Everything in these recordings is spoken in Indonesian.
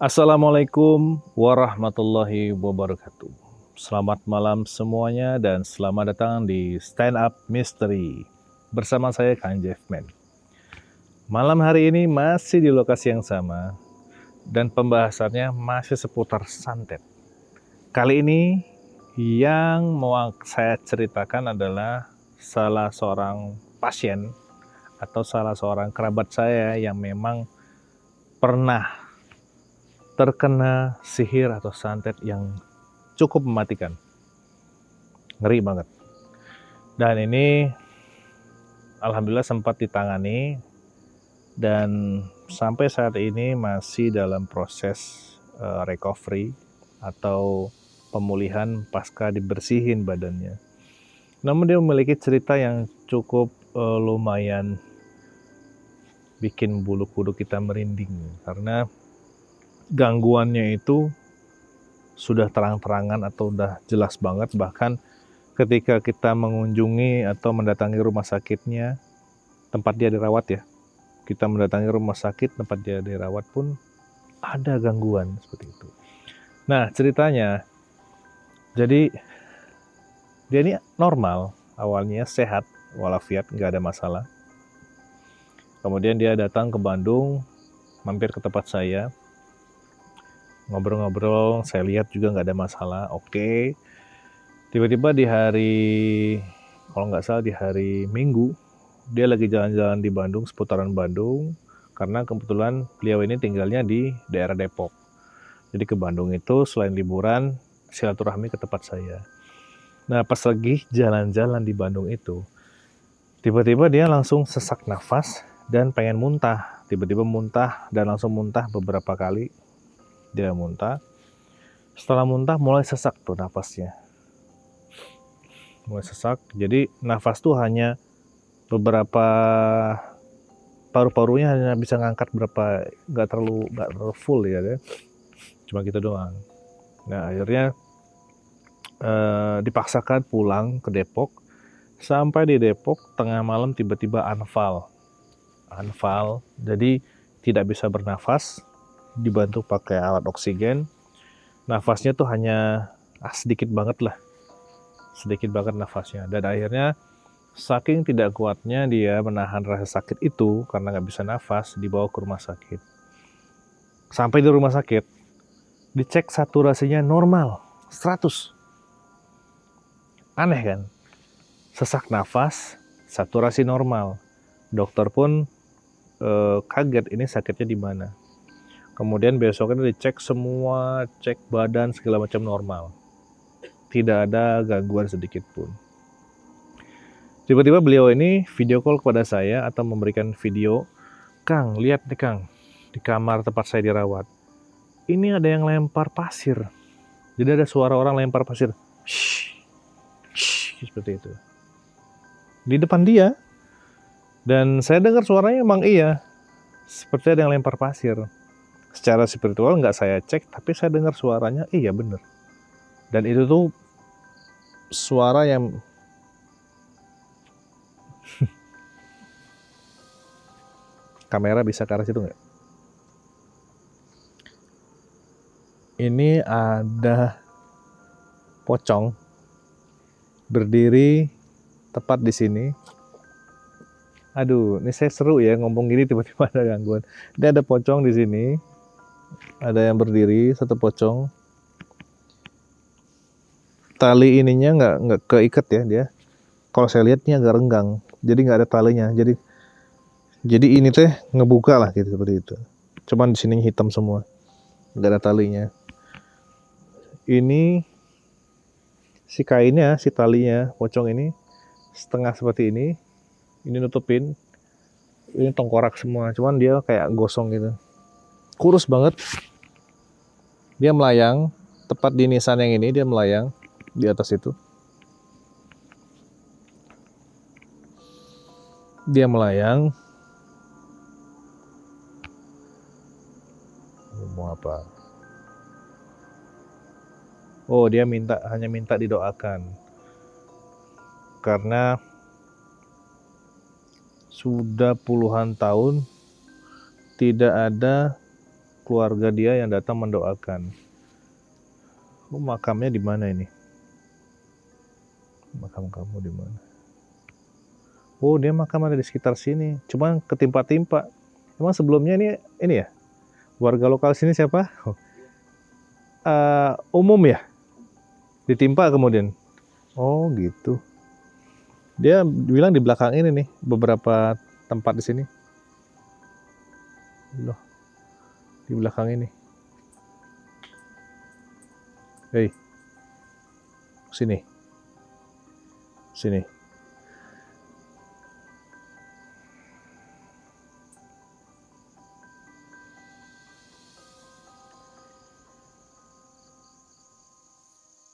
Assalamualaikum warahmatullahi wabarakatuh. Selamat malam semuanya dan selamat datang di Stand Up Mystery bersama saya Kang Jeffman. Malam hari ini masih di lokasi yang sama dan pembahasannya masih seputar santet. Kali ini yang mau saya ceritakan adalah salah seorang pasien atau salah seorang kerabat saya yang memang pernah terkena sihir atau santet yang cukup mematikan. Ngeri banget. Dan ini alhamdulillah sempat ditangani dan sampai saat ini masih dalam proses recovery atau pemulihan pasca dibersihin badannya. Namun dia memiliki cerita yang cukup lumayan bikin bulu kuduk kita merinding karena gangguannya itu sudah terang-terangan atau udah jelas banget, bahkan ketika kita mengunjungi atau mendatangi rumah sakitnya tempat dia dirawat ya, kita mendatangi rumah sakit tempat dia dirawat pun ada gangguan seperti itu. Nah ceritanya, jadi dia ini normal, awalnya sehat walafiat, nggak ada masalah. Kemudian dia datang ke Bandung, mampir ke tempat saya, ngobrol-ngobrol, saya lihat juga nggak ada masalah, oke. Tiba-tiba di hari, kalau nggak salah di hari Minggu, dia lagi jalan-jalan di Bandung, seputaran Bandung, karena kebetulan beliau ini tinggalnya di daerah Depok. Jadi ke Bandung itu selain liburan, silaturahmi ke tempat saya. Nah pas lagi jalan-jalan di Bandung itu, tiba-tiba dia langsung sesak nafas dan pengen muntah. Tiba-tiba muntah dan langsung muntah beberapa kali. Dia muntah. Setelah muntah mulai sesak tuh nafasnya. Mulai sesak. Jadi nafas tuh hanya beberapa, paru-parunya hanya bisa ngangkat berapa, nggak terlalu full ya deh. Cuma gitu doang. Nah akhirnya dipaksakan pulang ke Depok. Sampai di Depok tengah malam tiba-tiba anfal, jadi tidak bisa bernafas, dibantu pakai alat oksigen. Nafasnya tuh hanya sedikit banget lah, sedikit banget nafasnya. Dan akhirnya saking tidak kuatnya dia menahan rasa sakit itu karena nggak bisa nafas, dibawa ke rumah sakit. Sampai di rumah sakit, dicek saturasinya normal, 100. Aneh kan? Sesak nafas, saturasi normal. Dokter pun kaget ini sakitnya di mana. Kemudian besoknya dicek semua, cek badan segala macam normal. Tidak ada gangguan sedikit pun. Tiba-tiba beliau ini video call kepada saya atau memberikan video, "Kang, lihat nih Kang, di kamar tempat saya dirawat. Ini ada yang lempar pasir." Jadi ada suara orang lempar pasir. Shh, shh, seperti itu. Di depan dia. Dan saya dengar suaranya emang iya. Seperti ada yang lempar pasir. Secara spiritual nggak saya cek, tapi saya dengar suaranya iya bener. Dan itu tuh suara yang kamera bisa ke arah situ nggak? Ini ada pocong berdiri tepat di sini. Aduh, ini saya seru ya ngomong gini tiba-tiba ada gangguan. Ini ada pocong di sini, ada yang berdiri satu pocong. Tali ininya nggak keikat ya dia. Kalau saya lihat ini agak renggang, jadi nggak ada talinya. Jadi ini teh ngebuka lah gitu seperti itu. Cuman di sini hitam semua, nggak ada talinya. Ini si kainnya, si talinya, pocong ini setengah seperti ini nutupin. Ini tengkorak semua, cuman dia kayak gosong gitu, kurus banget. Dia melayang tepat di nisan yang ini, dia melayang di atas itu. Dia melayang. Mau apa? Oh, dia hanya minta didoakan karena sudah puluhan tahun tidak ada keluarga dia yang datang mendoakan. Makamnya di mana ini? Makam kamu di mana? Oh, dia makam ada di sekitar sini. Cuma ketimpa-timpa. Emang sebelumnya ini ya? Warga lokal sini siapa? Umum ya? Ditimpa kemudian. Oh, gitu. Dia bilang di belakang ini nih, beberapa tempat di sini. Loh, di belakang ini. Hei. Sini. Sini.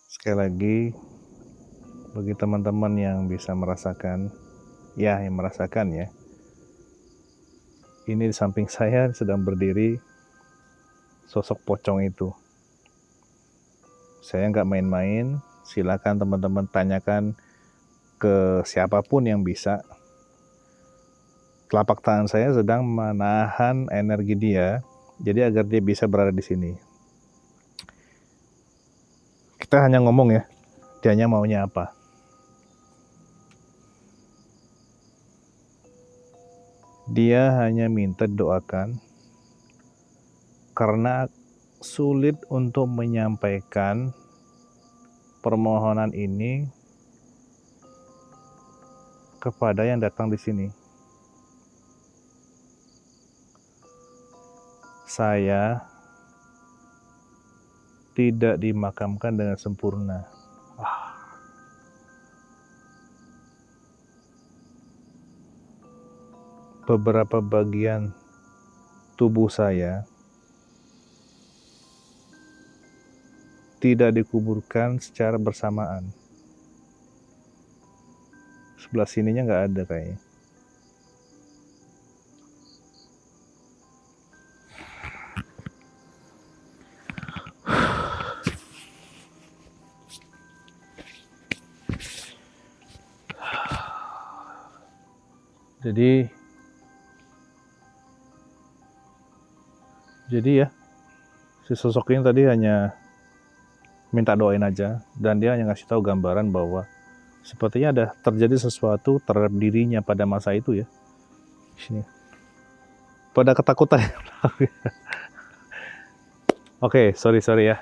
Sekali lagi, bagi teman-teman yang bisa merasakan, ya yang merasakan ya, ini di samping saya sedang berdiri sosok pocong itu. Saya nggak main-main, silakan teman-teman tanyakan ke siapapun yang bisa. Telapak tangan saya sedang menahan energi dia, jadi agar dia bisa berada di sini. Kita hanya ngomong ya, dianya maunya apa. Dia hanya minta doakan karena sulit untuk menyampaikan permohonan ini kepada yang datang di sini. Saya tidak dimakamkan dengan sempurna. Beberapa bagian tubuh saya tidak dikuburkan secara bersamaan. Sebelah sininya nggak ada kayaknya. Jadi ya, si sosok ini tadi hanya minta doain aja, dan dia hanya ngasih tahu gambaran bahwa sepertinya ada terjadi sesuatu terhadap dirinya pada masa itu ya. Sini. Pada ketakutan. Oke, sorry ya.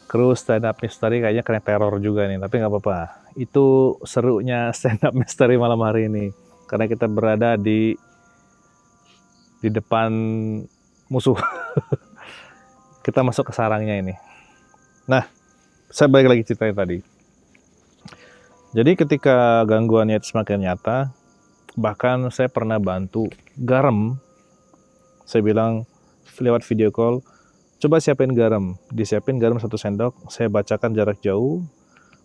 Kru stand up mystery kayaknya kena teror juga nih, tapi nggak apa-apa. Itu serunya stand up mystery malam hari ini, karena kita berada di depan musuh. Kita masuk ke sarangnya ini. Nah, saya balik lagi ceritanya tadi. Jadi ketika gangguannya itu semakin nyata, bahkan saya pernah bantu garam. Saya bilang lewat video call, coba siapin garam. Disiapin garam 1 sendok, saya bacakan jarak jauh,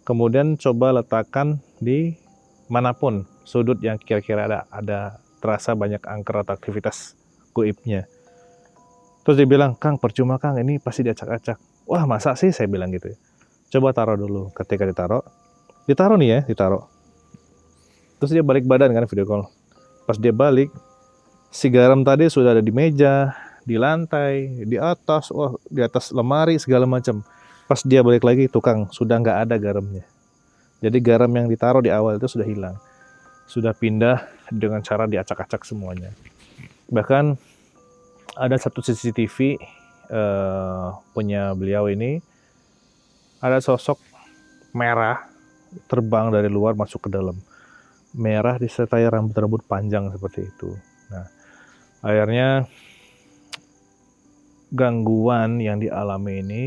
kemudian coba letakkan di manapun sudut yang kira-kira ada terasa banyak angker atau aktivitas goibnya. Terus dia bilang, Kang percuma Kang, ini pasti diacak-acak. Wah masa sih, saya bilang gitu ya. Coba taruh dulu. Ketika ditaruh nih ya, ditaruh. Terus dia balik badan kan video call. Pas dia balik, si garam tadi sudah ada di meja, di lantai, di atas, wah di atas lemari segala macam. Pas dia balik lagi, tukang sudah nggak ada garamnya. Jadi garam yang ditaruh di awal itu sudah hilang, sudah pindah dengan cara diacak-acak semuanya. Bahkan ada satu CCTV punya beliau ini, ada sosok merah terbang dari luar masuk ke dalam. Merah disertai rambut-rambut panjang seperti itu. Nah, akhirnya gangguan yang dialami ini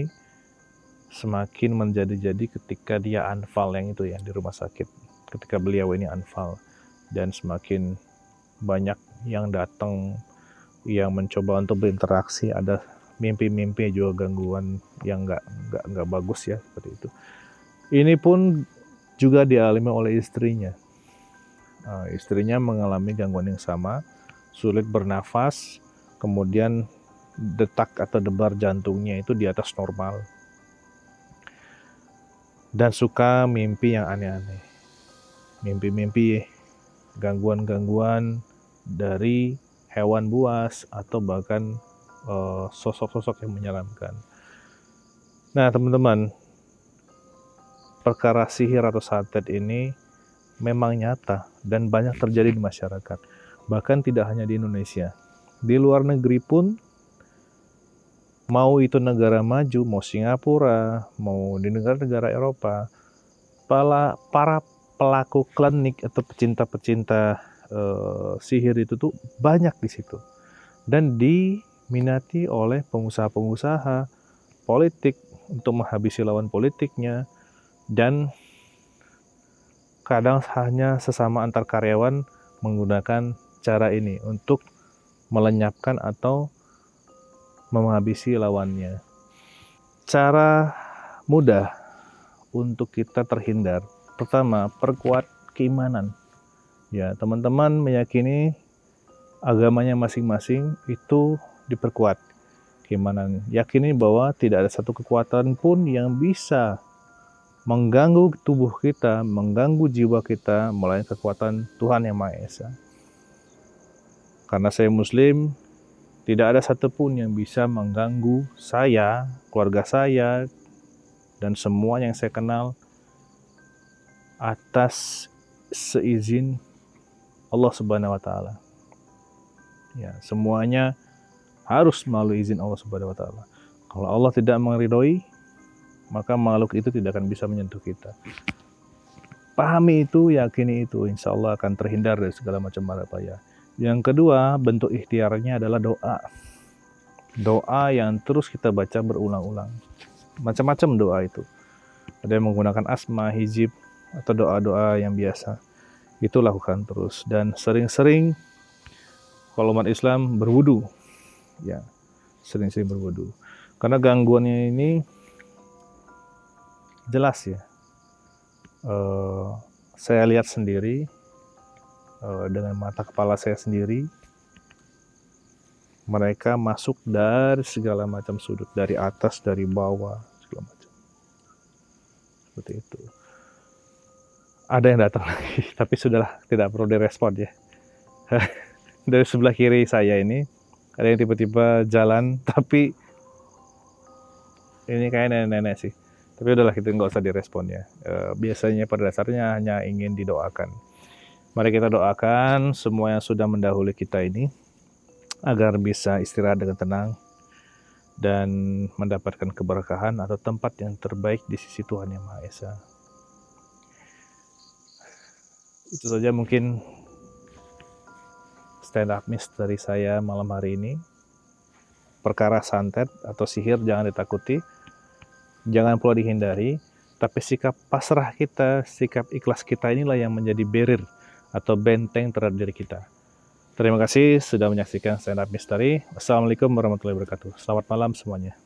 semakin menjadi-jadi ketika dia anfal yang itu ya di rumah sakit. Ketika beliau ini anfal, dan semakin banyak yang datang yang mencoba untuk berinteraksi, ada mimpi-mimpi juga gangguan yang nggak bagus ya seperti itu. Ini pun juga dialami oleh istrinya. Istrinya mengalami gangguan yang sama, sulit bernafas, kemudian detak atau debar jantungnya itu di atas normal, dan suka mimpi yang aneh-aneh, mimpi-mimpi gangguan-gangguan dari hewan buas, atau bahkan sosok-sosok yang menyeramkan. Nah teman-teman, perkara sihir atau santet ini memang nyata dan banyak terjadi di masyarakat. Bahkan tidak hanya di Indonesia. Di luar negeri pun, mau itu negara maju, mau Singapura, mau di negara-negara Eropa, para pelaku klinik atau pecinta-pecinta sihir itu tuh banyak di situ. Dan diminati oleh pengusaha-pengusaha politik untuk menghabisi lawan politiknya, dan kadang hanya sesama antar karyawan menggunakan cara ini untuk melenyapkan atau menghabisi lawannya. Cara mudah untuk kita terhindar, pertama, perkuat keimanan. Ya, teman-teman meyakini agamanya masing-masing, itu diperkuat keimanan. Yakini bahwa tidak ada satu kekuatan pun yang bisa mengganggu tubuh kita, mengganggu jiwa kita, melainkan kekuatan Tuhan Yang Maha Esa. Karena saya Muslim, tidak ada satupun yang bisa mengganggu saya, keluarga saya, dan semua yang saya kenal atas seizin Allah Subhanahu wa Ta'ala. Ya, semuanya harus melalui izin Allah Subhanahu wa Ta'ala. Kalau Allah tidak meridhoi, maka makhluk itu tidak akan bisa menyentuh kita. Pahami itu, yakini itu, insya Allah akan terhindar dari segala macam bahaya. Yang kedua, bentuk ikhtiarnya adalah doa. Doa yang terus kita baca berulang-ulang. Macam-macam doa itu. Ada yang menggunakan asma, hizib, atau doa-doa yang biasa. Itu lakukan terus. Dan sering-sering, kalau umat Islam berwudu. Ya, sering-sering berwudu. Karena gangguannya ini jelas ya. Saya lihat sendiri dengan mata kepala saya sendiri, mereka masuk dari segala macam sudut, dari atas, dari bawah, segala macam. Seperti itu. Ada yang datang lagi, tapi sudahlah, tidak perlu direspon ya. Dari sebelah kiri saya ini ada yang tiba-tiba jalan, tapi ini kayak nenek-nenek sih. Tapi udahlah, kita nggak usah direspon ya. Biasanya pada dasarnya hanya ingin didoakan. Mari kita doakan semua yang sudah mendahului kita ini agar bisa istirahat dengan tenang dan mendapatkan keberkahan atau tempat yang terbaik di sisi Tuhan Yang Maha Esa. Itu saja mungkin stand up misteri saya malam hari ini. Perkara santet atau sihir jangan ditakuti, jangan pula dihindari, tapi sikap pasrah kita, sikap ikhlas kita inilah yang menjadi barrier atau benteng terhadap diri kita. Terima kasih sudah menyaksikan stand up misteri. Wassalamualaikum warahmatullahi wabarakatuh. Selamat malam semuanya.